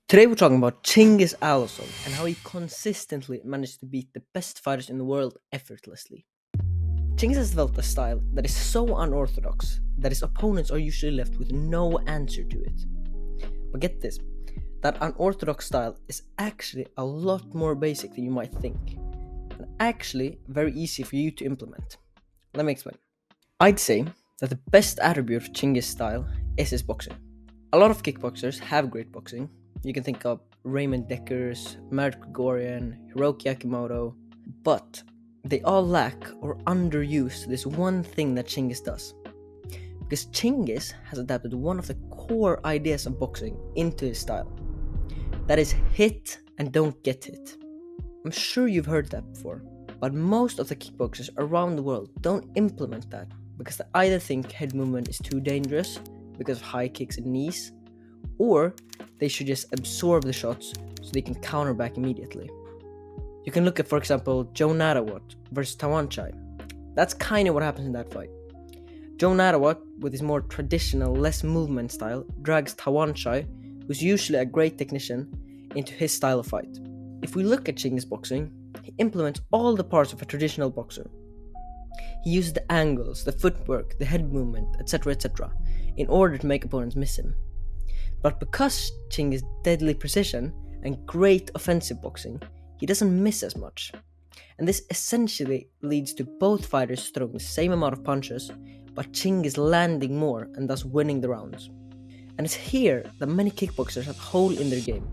Today we're talking about Chingiz Allazov and how he consistently managed to beat the best fighters in the world effortlessly. Chingiz has developed a style that is so unorthodox that his opponents are usually left with no answer to it. But get this, that unorthodox style is actually a lot more basic than you might think, and actually very easy for you to implement. Let me explain. I'd say that the best attribute of Chingiz style is his boxing. A lot of kickboxers have great boxing. You can think of Raymond Deckers, Marat Grigorian, Hiroki Akimoto, but they all lack or underuse this one thing that Chingiz does. Because Chingiz has adapted one of the core ideas of boxing into his style. That is hit and don't get hit. I'm sure you've heard that before, but most of the kickboxers around the world don't implement that because they either think head movement is too dangerous because of high kicks and knees, or they should just absorb the shots so they can counter back immediately. You can look at, for example, Joe Narawat versus Tawanchai. That's kind of what happens in that fight. Joe Narawat, with his more traditional, less movement style, drags Tawanchai, who's usually a great technician, into his style of fight. If we look at Chingiz boxing, he implements all the parts of a traditional boxer. He uses the angles, the footwork, the head movement, etc., in order to make opponents miss him. But because Chingiz' deadly precision and great offensive boxing, he doesn't miss as much. And this essentially leads to both fighters throwing the same amount of punches, but Chingiz landing more and thus winning the rounds. And it's here that many kickboxers have a hole in their game.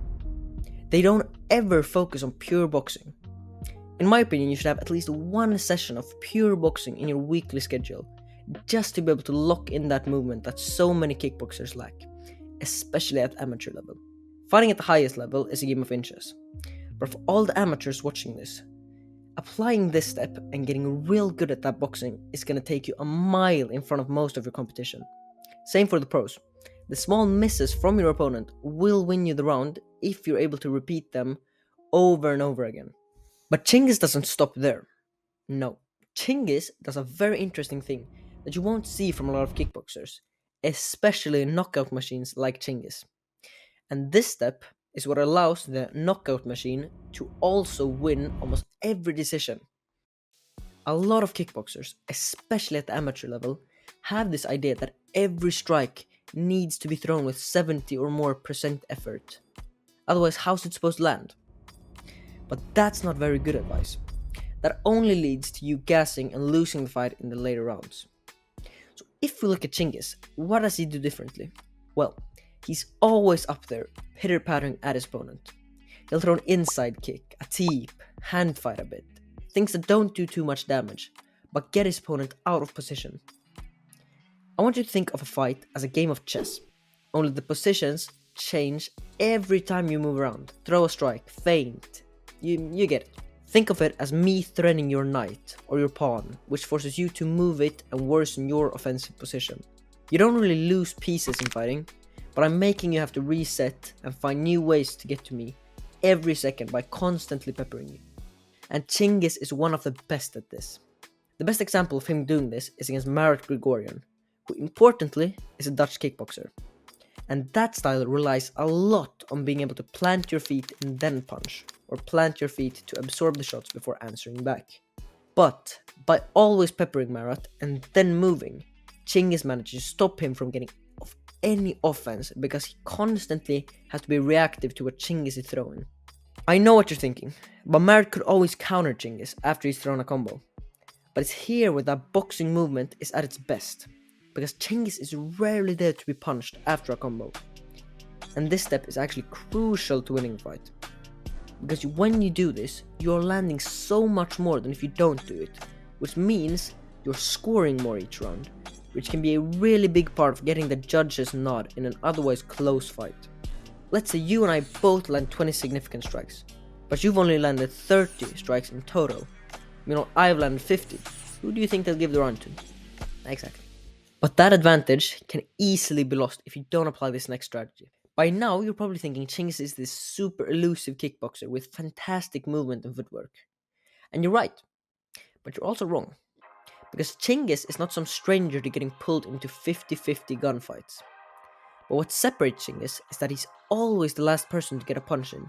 They don't ever focus on pure boxing. In my opinion, you should have at least one session of pure boxing in your weekly schedule, just to be able to lock in that movement that so many kickboxers lack, especially at amateur level. Fighting at the highest level is a game of inches, but for all the amateurs watching this, applying this step and getting real good at that boxing is going to take you a mile in front of most of your competition. Same for the pros. The small misses from your opponent will win you the round if you're able to repeat them over and over again. But Chingiz doesn't stop there. No, Chingiz does a very interesting thing that you won't see from a lot of kickboxers, especially knockout machines like Chingiz. And this step is what allows the knockout machine to also win almost every decision. A lot of kickboxers, especially at the amateur level, have this idea that every strike needs to be thrown with 70 or more percent effort. Otherwise, how's it supposed to land? But that's not very good advice. That only leads to you gassing and losing the fight in the later rounds. So if we look at Chingiz, what does he do differently? Well, he's always up there, pitter-pattering at his opponent. He'll throw an inside kick, a teep, hand fight a bit, things that don't do too much damage, but get his opponent out of position. I want you to think of a fight as a game of chess, only the positions change every time you move around, throw a strike, feint. You get it. Think of it as me threatening your knight or your pawn, which forces you to move it and worsen your offensive position. You don't really lose pieces in fighting, but I'm making you have to reset and find new ways to get to me every second by constantly peppering you. And Chingiz is one of the best at this. The best example of him doing this is against Marat Grigorian, who importantly is a Dutch kickboxer. And that style relies a lot on being able to plant your feet and then punch, or plant your feet to absorb the shots before answering back. But by always peppering Marat and then moving, Chingiz manages to stop him from getting off any offense because he constantly has to be reactive to what Chingiz is throwing. I know what you're thinking, but Marat could always counter Chingiz after he's thrown a combo. But it's here where that boxing movement is at its best, because Chingiz is rarely there to be punched after a combo. And this step is actually crucial to winning a fight. Because when you do this, you're landing so much more than if you don't do it, which means you're scoring more each round, which can be a really big part of getting the judge's nod in an otherwise close fight. Let's say you and I both land 20 significant strikes, but you've only landed 30 strikes in total. I've landed 50. Who do you think they'll give the round to? Exactly. But that advantage can easily be lost if you don't apply this next strategy. By now, you're probably thinking Chingiz is this super elusive kickboxer with fantastic movement and footwork. And you're right, but you're also wrong. Because Chingiz is not some stranger to getting pulled into 50-50 gunfights. But what separates Chingiz is that he's always the last person to get a punch in.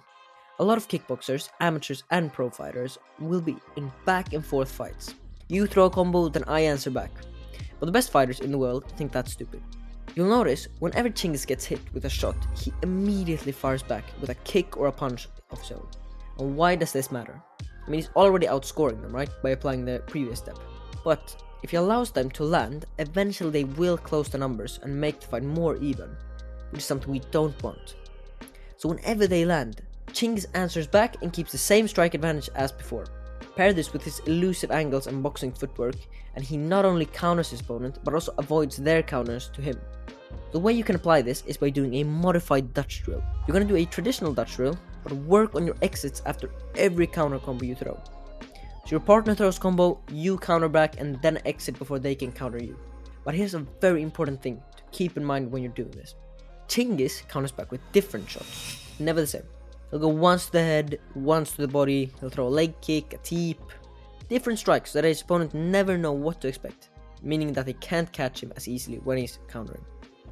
A lot of kickboxers, amateurs and pro fighters will be in back and forth fights. You throw a combo, then I answer back. But the best fighters in the world think that's stupid. You'll notice, whenever Chingiz gets hit with a shot, he immediately fires back with a kick or a punch of his own. And why does this matter? I mean, he's already outscoring them, right, by applying the previous step. But if he allows them to land, eventually they will close the numbers and make the fight more even, which is something we don't want. So whenever they land, Chingiz answers back and keeps the same strike advantage as before. Pair this with his elusive angles and boxing footwork, and he not only counters his opponent, but also avoids their counters to him. The way you can apply this is by doing a modified Dutch drill. You're going to do a traditional Dutch drill, but work on your exits after every counter combo you throw. So your partner throws combo, you counter back and then exit before they can counter you. But here's a very important thing to keep in mind when you're doing this. Chingiz counters back with different shots, never the same. He'll go once to the head, once to the body, he'll throw a leg kick, a teep, different strikes so that his opponent never know what to expect, meaning that they can't catch him as easily when he's countering.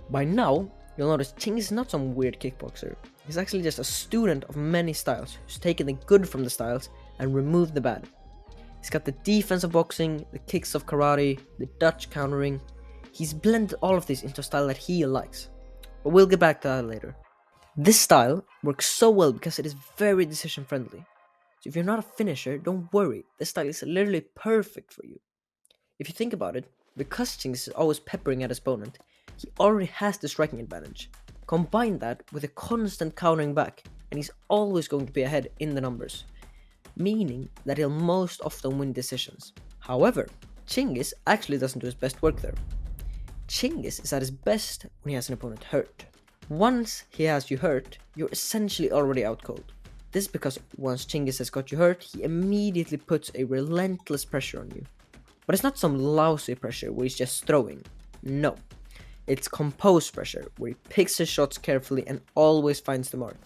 By now, you'll notice Chingiz is not some weird kickboxer. He's actually just a student of many styles who's taken the good from the styles and removed the bad. He's got the defense of boxing, the kicks of karate, the Dutch countering. He's blended all of this into a style that he likes. But we'll get back to that later. This style works so well because it is very decision friendly. So if you're not a finisher, don't worry, this style is literally perfect for you. If you think about it, because Chingiz is always peppering at his opponent, he already has the striking advantage. Combine that with a constant countering back, and he's always going to be ahead in the numbers, meaning that he'll most often win decisions. However, Chingiz actually doesn't do his best work there. Chingiz is at his best when he has an opponent hurt. Once he has you hurt, you're essentially already out cold. This is because once Chingiz has got you hurt, he immediately puts a relentless pressure on you. But it's not some lousy pressure where he's just throwing. No. It's composed pressure, where he picks his shots carefully and always finds the mark.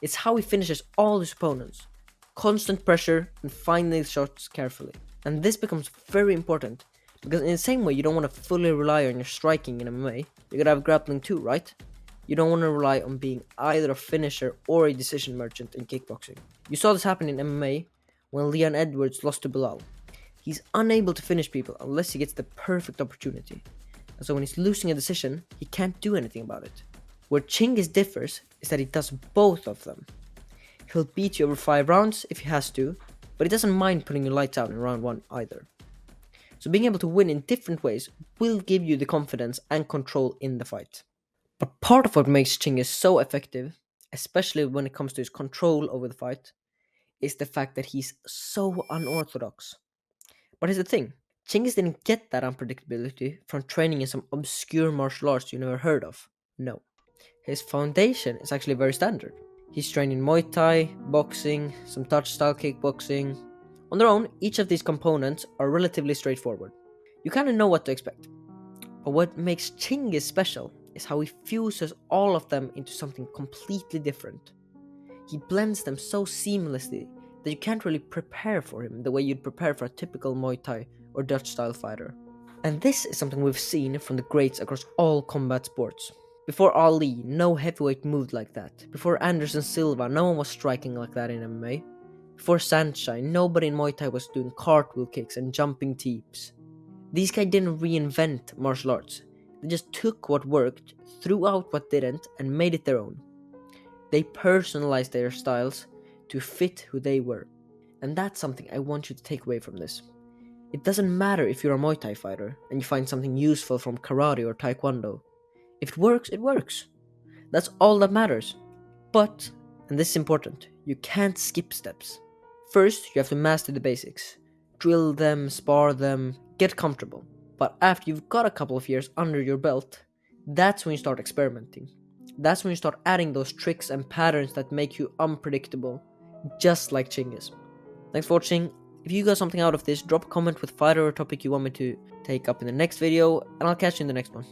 It's how he finishes all his opponents. Constant pressure and finding his shots carefully. And this becomes very important, because in the same way you don't want to fully rely on your striking in MMA, you gotta have grappling too, right? You don't want to rely on being either a finisher or a decision merchant in kickboxing. You saw this happen in MMA when Leon Edwards lost to Bilal. He's unable to finish people unless he gets the perfect opportunity. And so when he's losing a decision, he can't do anything about it. Where Chingiz differs is that he does both of them. He'll beat you over 5 rounds if he has to, but he doesn't mind putting your lights out in round 1 either. So being able to win in different ways will give you the confidence and control in the fight. But part of what makes Chingiz so effective, especially when it comes to his control over the fight, is the fact that he's so unorthodox. But here's the thing, Chingiz didn't get that unpredictability from training in some obscure martial arts you never heard of. No. His foundation is actually very standard. He's trained in Muay Thai, boxing, some Dutch style kickboxing. On their own, each of these components are relatively straightforward. You kind of know what to expect. But what makes Chingiz special is how he fuses all of them into something completely different. He blends them so seamlessly that you can't really prepare for him the way you'd prepare for a typical Muay Thai or Dutch style fighter. And this is something we've seen from the greats across all combat sports. Before Ali, no heavyweight moved like that. Before Anderson Silva, no one was striking like that in MMA. Before Sitthichai, nobody in Muay Thai was doing cartwheel kicks and jumping teeps. These guys didn't reinvent martial arts. They just took what worked, threw out what didn't, and made it their own. They personalized their styles to fit who they were. And that's something I want you to take away from this. It doesn't matter if you're a Muay Thai fighter and you find something useful from karate or taekwondo. If it works, it works. That's all that matters. But, and this is important, you can't skip steps. First, you have to master the basics. Drill them, spar them, get comfortable. But after you've got a couple of years under your belt, that's when you start experimenting. That's when you start adding those tricks and patterns that make you unpredictable, just like Chingiz. Thanks for watching. If you got something out of this, drop a comment with fighter or topic you want me to take up in the next video, and I'll catch you in the next one.